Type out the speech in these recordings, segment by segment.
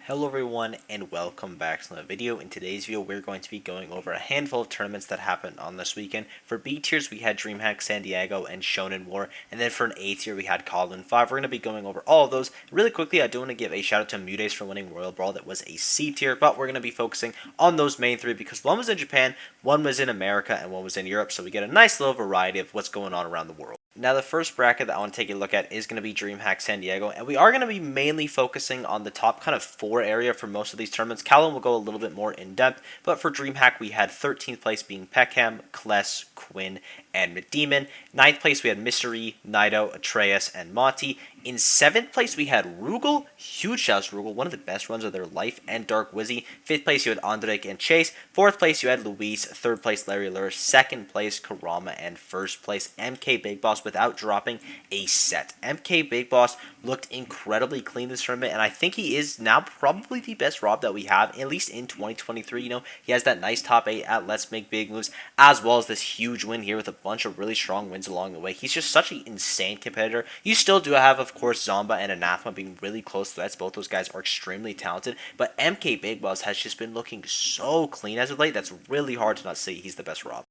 Hello everyone and welcome back to another video. In today's video we're going to be going over a handful of tournaments that happened on this weekend. For B tiers we had Dreamhack, San Diego, and Shonen War, and then for an A tier we had Kowloon 5. We're going to be going over all of those. Really quickly, I do want to give a shout out to Mudace for winning Royal Brawl. That was a C tier, but we're going to be focusing on those main three because one was in Japan, one was in America, and one was in Europe, so we get a nice little variety of what's going on around the world. Now the first bracket that I want to take a look at is going to be Dreamhack San Diego, and we are going to be mainly focusing on the top kind of four area for most of these tournaments. Kowloon will go a little bit more in depth, but for Dreamhack we had 13th place being Peckham, Kless, Quinn, and McDemon. 9th place we had Mystery, Nido, Atreus, and Monty. In 7th place we had Rugal, huge shouts to Rugal, one of the best runs of their life, and Dark Wizzy. 5th place you had Andrek and Chase. 4th place you had Luis. 3rd place Larry Lure. 2nd place Karama, and 1st place MKBIGBOSS without dropping a set. MKBIGBOSS looked incredibly clean this tournament, and I think he is now probably the best Rob that we have, at least in 2023. You know, he has that nice top 8 at Let's Make Big Moves, as well as this huge win here with a bunch of really strong wins along the way. He's just such an insane competitor. You still do have, of course, Zomba and Anathema being really close threats. Both those guys are extremely talented, but MKBIGBOSS has just been looking so clean as of late. That's really hard to not say he's the best Rob.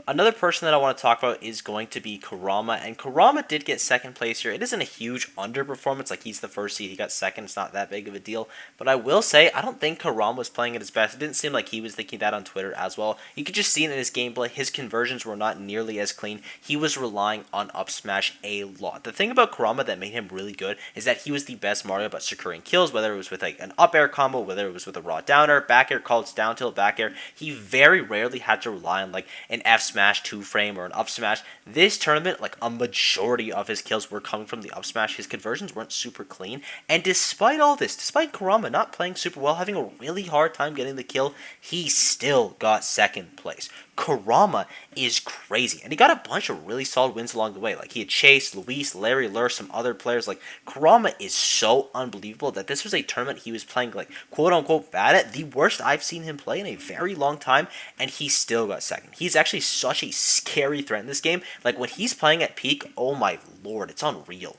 Another person that I want to talk about is going to be Karama, and Karama did get 2nd place here. It isn't a huge underperformance, like he's the first seed, he got 2nd, it's not that big of a deal, but I will say, I don't think Karama was playing at his best. It didn't seem like he was thinking that on Twitter as well. You could just see in his gameplay, his conversions were not nearly as clean. He was relying on up smash a lot. The thing about Karama that made him really good is that he was the best Mario about securing kills, whether it was with like an up air combo, whether it was with a raw down air, back air, called down tilt, back air. He very rarely had to rely on like an F smash 2-frame or an up smash. This tournament, like a majority of his kills were coming from the up smash. His conversions weren't super clean, and despite all this, despite Karama not playing super well, having a really hard time getting the kill, he still got 2nd place. Karama is crazy, and he got a bunch of really solid wins along the way. Like he had Chase, Luis, Larry Lure, some other players. Like Karama is so unbelievable that this was a tournament he was playing like quote unquote bad at, the worst I've seen him play in a very long time, and he still got 2nd. He's actually such a scary threat in this game. Like when he's playing at peak, oh my lord, it's unreal.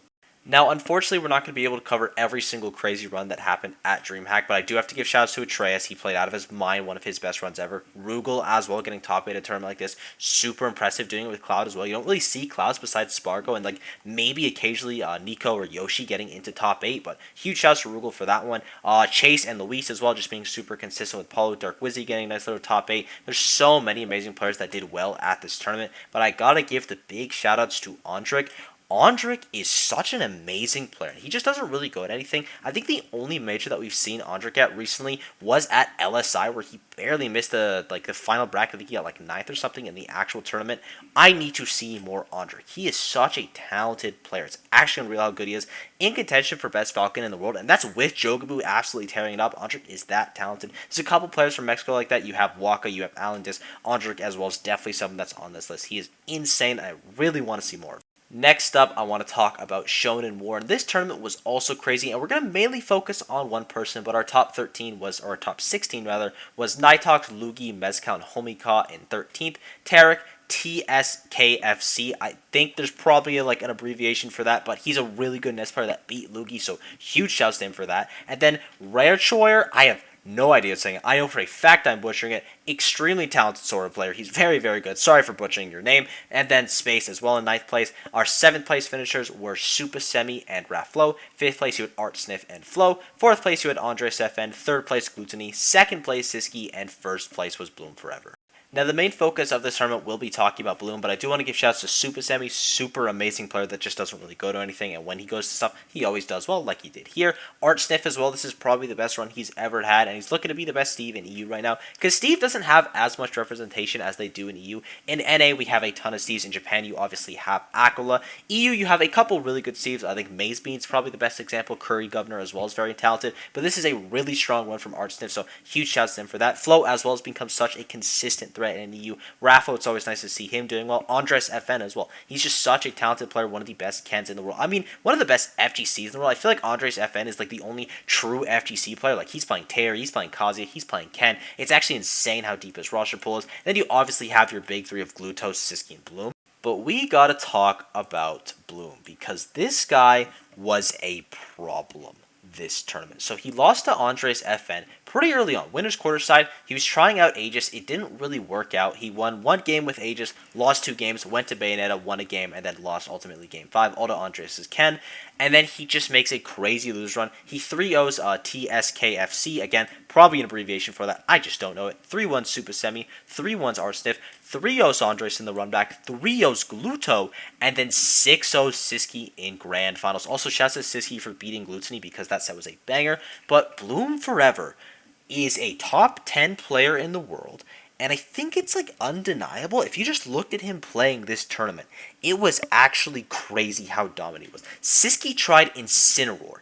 Now, unfortunately, we're not going to be able to cover every single crazy run that happened at Dreamhack, but I do have to give shout outs to Atreus. He played out of his mind, one of his best runs ever. Rugal as well, getting top 8 at a tournament like this. Super impressive doing it with Cloud as well. You don't really see Clouds besides Spargo and like maybe occasionally Nico or Yoshi getting into top 8, but huge shouts to Rugal for that one. Chase and Luis as well, just being super consistent with Paulo. Dark Wizzy getting a nice little top 8. There's so many amazing players that did well at this tournament, but I gotta give the big shout outs to Andrek. Andrek is such an amazing player. He just doesn't really go at anything. I think the only major that we've seen Andrek at recently was at LSI, where he barely missed the final bracket. I think he got like 9th or something in the actual tournament. I need to see more Andrek. He is such a talented player. It's actually unreal how good he is. In contention for best Falcon in the world, and that's with Jogaboo absolutely tearing it up. Andrek is that talented. There's a couple players from Mexico like that. You have Waka, you have Alandis. Andrek as well is definitely someone that's on this list. He is insane. I really want to see more of him. Next up, I want to talk about Shonen War. This tournament was also crazy, and we're going to mainly focus on one person, but our top 13 was, or our top 16 rather, was Nightox, Lugi, Mezcal, and Homika in 13th. Tarek, TSKFC. I think there's probably like an abbreviation for that, but he's a really good NES player that beat Lugi, so huge shouts to him for that. And then Rare Choyer, I have no idea what saying it. I know for a fact I'm butchering it. Extremely talented Sora player. He's very, very good. Sorry for butchering your name. And then Space as well in 9th place. Our 7th place finishers were Super Semi and Raflo. 5th place you had Art Sniff and Flo. 4th place you had Andres FN. 3rd place Gluttony. 2nd place Siski. And 1st place was Bloom4EVA. Now, the main focus of this tournament will be talking about Bloom, but I do want to give shouts to Super Semi, super amazing player that just doesn't really go to anything, and when he goes to stuff, he always does well, like he did here. Art Sniff as well, this is probably the best run he's ever had, and he's looking to be the best Steve in EU right now, because Steve doesn't have as much representation as they do in EU. In NA, we have a ton of Steves. In Japan, you obviously have Aquila. EU, you have a couple really good Steves. I think Maze Bean's probably the best example. Curry Governor as well is very talented, but this is a really strong one from Art Sniff, so huge shouts to him for that. Flo as well has become such a consistent threat in EU. Raffo, it's always nice to see him doing well. Andres FN as well. He's just such a talented player, one of the best Kens in the world. I mean, one of the best FGCs in the world. I feel like Andres FN is like the only true FGC player. Like, he's playing Terry, he's playing Kazuya, he's playing Ken. It's actually insane how deep his roster pool is. And then you obviously have your big three of Glutos, Siski, and Bloom. But we gotta talk about Bloom, because this guy was a problem. this tournament. So he lost to Andres FN pretty early on. Winner's quarter side, he was trying out Aegis. It didn't really work out. He won one game with Aegis, lost 2 games, went to Bayonetta, won a game, and then lost ultimately game 5, all to Andres' Ken. And then he just makes a crazy lose run. He 3-0s TSKFC, again, probably an abbreviation for that. I just don't know it. 3-1 Super Semi, 3-1s Arsniff, 3-0s Andres in the run back, 3-0s Gluto, and then 6-0s Siski in Grand Finals. Also, shouts to Siski for beating Glutony because that set was a banger. But BLOOM4EVA is a top 10 player in the world, and I think it's like undeniable. If you just looked at him playing this tournament, it was actually crazy how dominant he was. Siski tried Incineroar.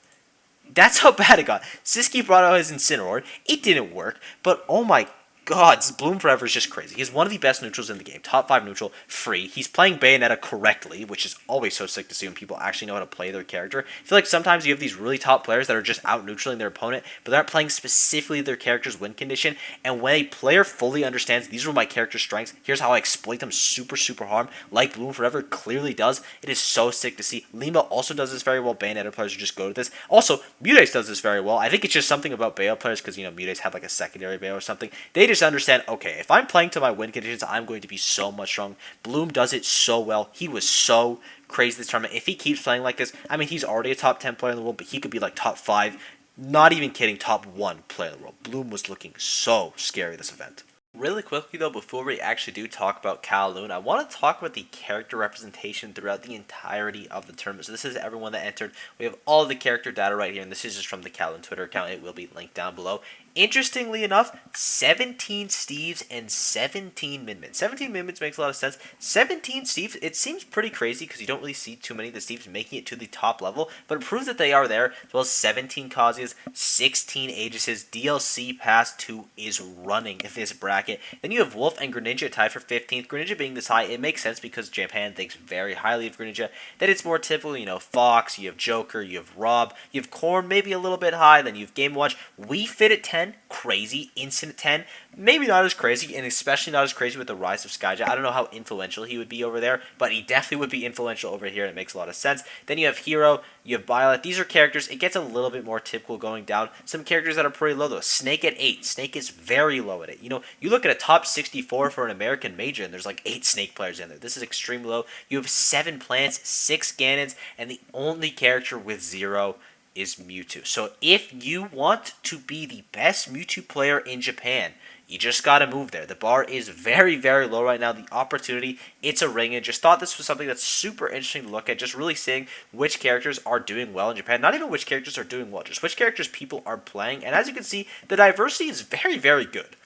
That's how bad it got. Siski brought out his Incineroar. It didn't work, but oh my god, BLOOM4EVA is just crazy. He's one of the best neutrals in the game. Top 5 neutral, free. He's playing Bayonetta correctly, which is always so sick to see when people actually know how to play their character. I feel like sometimes you have these really top players that are just out neutraling their opponent, but they're not playing specifically their character's win condition. And when a player fully understands, these are my character's strengths, here's how I exploit them super, super hard, like BLOOM4EVA clearly does, it is so sick to see. Lima also does this very well. Bayonetta players just go to this. Also, Mutes does this very well. I think it's just something about Bayo players because, Mutes have like a secondary Bayo or something. They just understand, okay, if I'm playing to my win conditions, I'm going to be so much strong. Bloom does it so well. He was so crazy this tournament. If he keeps playing like this, I mean, he's already a top 10 player in the world, but he could be like top 5, not even kidding, top 1 player in the world. Bloom was looking so scary this event. Really quickly though, before we actually do talk about Kowloon, I want to talk about the character representation throughout the entirety of the tournament. So this is everyone that entered. We have all the character data right here, and this is just from the Kowloon Twitter account. It will be linked down below. Interestingly enough, 17 Steves and 17 Minmins. 17 Minmins makes a lot of sense. 17 Steves, it seems pretty crazy because you don't really see too many of the Steves making it to the top level, but it proves that they are there, as well as 17 Kazuya's, 16 Aegis's. DLC Pass 2 is running in this bracket. Then you have Wolf and Greninja tied for 15th. Greninja being this high, it makes sense because Japan thinks very highly of Greninja. Then it's more typical, Fox, you have Joker, you have Rob, you have Korn, maybe a little bit high, then you have Game & Watch. We Fit at 10, crazy. Instant at 10, maybe not as crazy, and especially not as crazy with the rise of Skyja. I don't know how influential he would be over there, but he definitely would be influential over here, and it makes a lot of sense. Then you have Hero, you have Violet. These are characters, it gets a little bit more typical going down. Some characters that are pretty low though. Snake at 8. Snake is very low at 8. You look at a top 64 for an American major, and there's like 8 Snake players in there. This is extremely low. You have 7 plants, 6 Ganons, and the only character with 0 is Mewtwo. So if you want to be the best Mewtwo player in Japan, you just got to move there. The bar is very, very low right now. The opportunity, it's a ring. And just thought this was something that's super interesting to look at. Just really seeing which characters are doing well in Japan. Not even which characters are doing well, just which characters people are playing. And as you can see, the diversity is very, very good.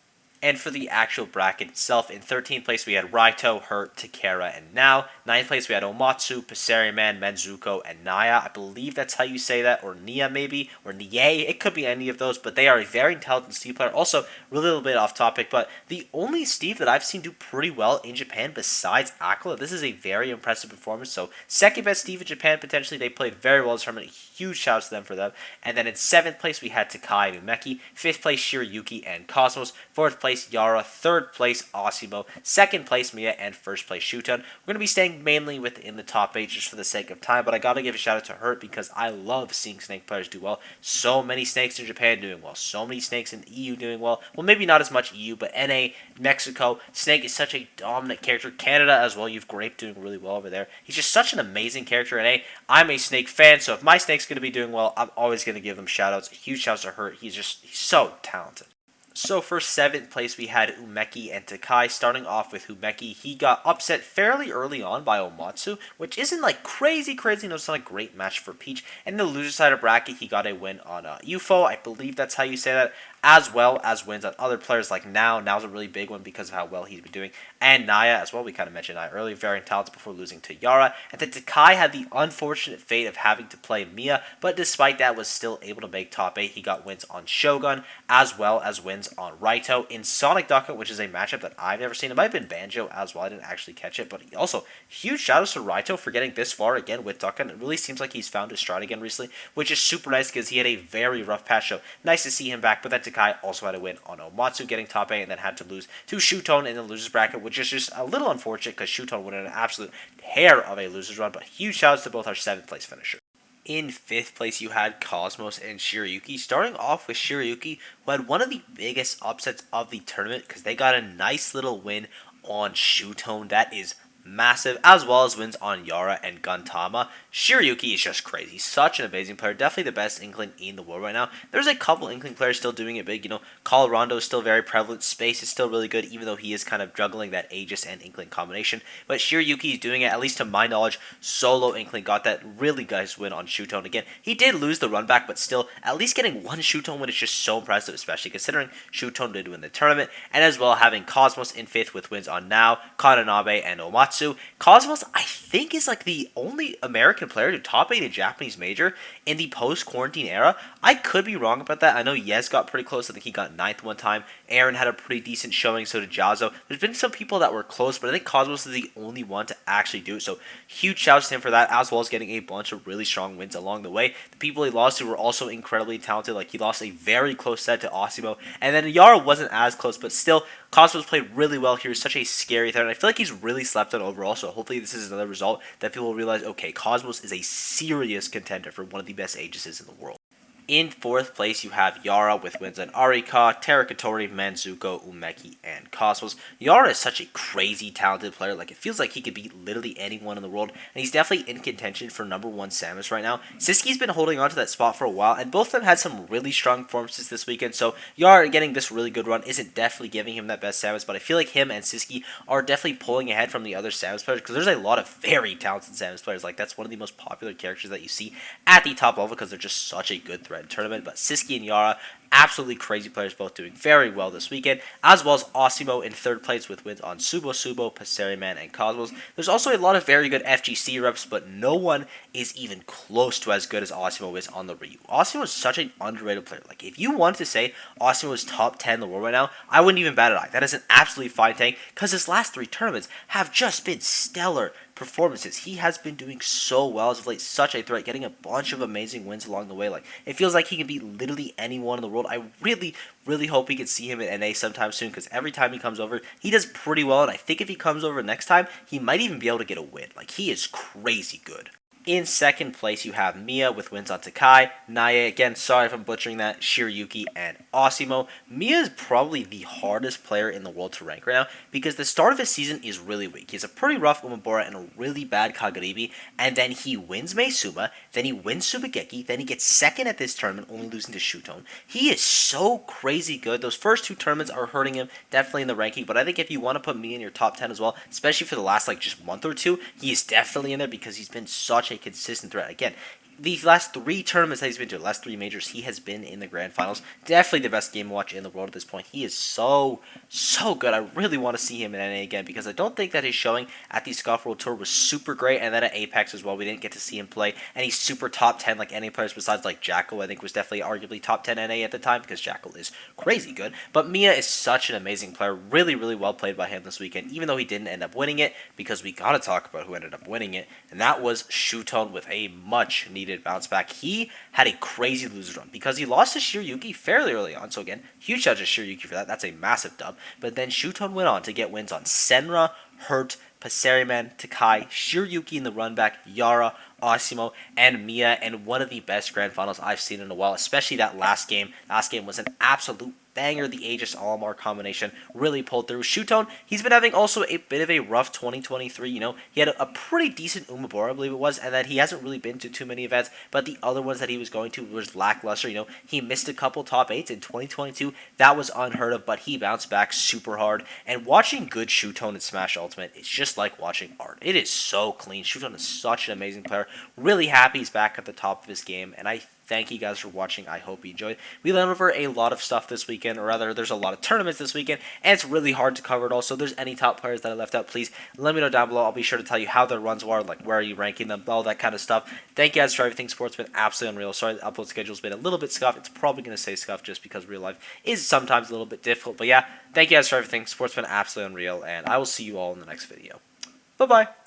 And for the actual bracket itself, in 13th place we had Raito, Hurt, Takara, and Now. 9th place we had Omatsu, Passeriman, Menzuko, and Naya. I believe that's how you say that, or Nia maybe, or Nie. It could be any of those, but they are a very intelligent Steve player. Also, really a little bit off topic, but the only Steve that I've seen do pretty well in Japan besides Aquila, this is a very impressive performance. So, second best Steve in Japan, potentially. They played very well this tournament. Huge shouts to them for them. And then in 7th place we had Takai and Umeki. 5th place Shiryuki and Cosmos. 4th place Yara, 3rd place Osimo, 2nd place Mia, and 1st place Shuton. We're going to be staying mainly within the top 8 just for the sake of time, but I got to give a shout out to Hurt because I love seeing Snake players do well. So many Snakes in Japan doing well, so many Snakes in EU doing well. Well, maybe not as much EU, but NA, Mexico, Snake is such a dominant character. Canada as well, you've Grape doing really well over there. He's just such an amazing character, and I'm a Snake fan, so if my Snake's going to be doing well, I'm always going to give him shout outs. Huge shouts to Hurt. He's so talented. So for 7th place, we had Umeki and Takai. Starting off with Umeki, he got upset fairly early on by Omatsu, which isn't like crazy. No, it's not a great match for Peach. And in the loser side of bracket, he got a win on UFO. I believe that's how you say that. As well as wins on other players like Now. Now's a really big one because of how well he's been doing. And Naya as well. We kind of mentioned Naya earlier. Very talented before losing to Yara. And then Takai had the unfortunate fate of having to play Mia. But despite that, was still able to make top 8. He got wins on Shogun as well as wins on Raito. In Sonic Daka, which is a matchup that I've never seen. It might have been Banjo as well. I didn't actually catch it. But also, huge shout outs to Raito for getting this far again with Daka. And it really seems like he's found his stride again recently. Which is super nice because he had a very rough patch. So nice to see him back. But then Takai also had a win on Omatsu, getting top 8, and then had to lose to Shuton in the losers bracket, which is just a little unfortunate because Shuton went on an absolute hair of a losers run. But huge shout outs to both our 7th place finishers. In 5th place, you had Cosmos and Shiryuki. Starting off with Shiryuki, who had one of the biggest upsets of the tournament because they got a nice little win on Shutone. That is massive, as well as wins on Yara and Gantama. Shiryuki is just crazy. Such an amazing player. Definitely the best Inkling in the world right now. There's a couple Inkling players still doing it big. Colorado is still very prevalent. Space is still really good, even though he is kind of juggling that Aegis and Inkling combination. But Shiryuki is doing it, at least to my knowledge. Solo Inkling got that really nice win on Shutone. Again, he did lose the run back, but still, at least getting one Shutone win is just so impressive, especially considering Shutone did win the tournament. And as well, having Cosmos in 5th with wins on Now, Kananabe, and Omatsu. Cosmos, I think, is like the only American player to top 8 a Japanese major in the post-quarantine era. I could be wrong about that. I know Yes got pretty close. I think he got 9th one time. Aaron had a pretty decent showing, so did Jazo. There's been some people that were close, but I think Cosmos is the only one to actually do it. So huge shouts to him for that, as well as getting a bunch of really strong wins along the way. The people he lost to were also incredibly talented. Like, he lost a very close set to Osimo, and then Yara wasn't as close, but still, Cosmos played really well here. Such a scary threat, and I feel like he's really slept on overall, so hopefully this is another result that people will realize, okay, Cosmos is a serious contender for one of the best Aegises in the world. In 4th place, you have Yara with wins on Arika, Terakatori, Manzuko, Umeki, and Cosmos. Yara is such a crazy talented player. Like, it feels like he could beat literally anyone in the world, and he's definitely in contention for #1 Samus right now. Siski's been holding on to that spot for a while, and both of them had some really strong performances this weekend, so Yara getting this really good run isn't definitely giving him that best Samus, but I feel like him and Siski are definitely pulling ahead from the other Samus players, because there's a lot of very talented Samus players. Like, that's one of the most popular characters that you see at the top level, because they're just such a good threat in tournament. But Siski and Yara, absolutely crazy players, both doing very well this weekend, as well as Osimo in 3rd place with wins on Subo, Passeriman, and Cosmos. There's also a lot of very good FGC reps, but no one is even close to as good as Osimo is on the Ryu. Osimo is such an underrated player. Like, if you wanted to say Osimo is top 10 in the world right now, I wouldn't even bat an eye. That is an absolutely fine tank, because his last 3 tournaments have just been stellar performances. He has been doing so well as of late, such a threat, getting a bunch of amazing wins along the way. Like, it feels like he can beat literally anyone in the world. I really hope we can see him in NA sometime soon, because every time he comes over, he does pretty well, and I think if he comes over next time, he might even be able to get a win. Like, he is crazy good. In 2nd place, you have Mia with wins on Takai, Nae, again, sorry if I'm butchering that, Shiryuki, and Osimo. Mia is probably the hardest player in the world to rank right now, because the start of his season is really weak. He has a pretty rough Umabora and a really bad Kagaribi, and then he wins Meisuma, then he wins Subageki, then he gets 2nd at this tournament, only losing to Shutone. He is so crazy good. Those first 2 tournaments are hurting him, definitely in the ranking, but I think if you want to put Mia in your top 10 as well, especially for the last, like, just month or two, he is definitely in there, because he's been such a consistent threat. Again, the last 3 tournaments that he's been to, the last 3 majors, he has been in the grand finals. Definitely the best game watch in the world at this point. He is so good. I really want to see him in NA again, because I don't think that his showing at the Scoff World Tour was super great, and then at Apex as well, we didn't get to see him play any super top 10 like NA players besides like Jackal. I think was definitely arguably top 10 NA at the time, because Jackal is crazy good. But Mia is such an amazing player. Really well played by him this weekend, even though he didn't end up winning it, because we got to talk about who ended up winning it, and that was Shutone with a much needed bounce back. He had a crazy loser run, because he lost to Shiryuki fairly early on, so again, huge shout out to Shiryuki for that. That's a massive dub. But then Shutone went on to get wins on Senra, Hurt, Passeriman, Takai, Shiryuki in the run back, Yara, Osimo, and Mia, and one of the best grand finals I've seen in a while, especially that last game. Last game was an absolute banger. The Aegis Olimar combination really pulled through. Shutone, he's been having also a bit of a rough 2023. He had a pretty decent Umabora, I believe it was, and that he hasn't really been to too many events, but the other ones that he was going to was lackluster. He missed a couple top 8s in 2022. That was unheard of, but he bounced back super hard. And watching good Shutone in Smash Ultimate, it's just like watching art. It is so clean. Shutone is such an amazing player. Really happy he's back at the top of his game, and I thank you guys for watching. I hope you enjoyed. We went over a lot of stuff this weekend, or rather, there's a lot of tournaments this weekend, and it's really hard to cover it all. So if there's any top players that I left out, please let me know down below. I'll be sure to tell you how their runs were, like where are you ranking them, all that kind of stuff. Thank you guys for everything. Sports been absolutely unreal. Sorry, the upload schedule's been a little bit scuffed. It's probably going to say scuffed just because real life is sometimes a little bit difficult. But yeah, thank you guys for everything. Sports been absolutely unreal, and I will see you all in the next video. Bye-bye.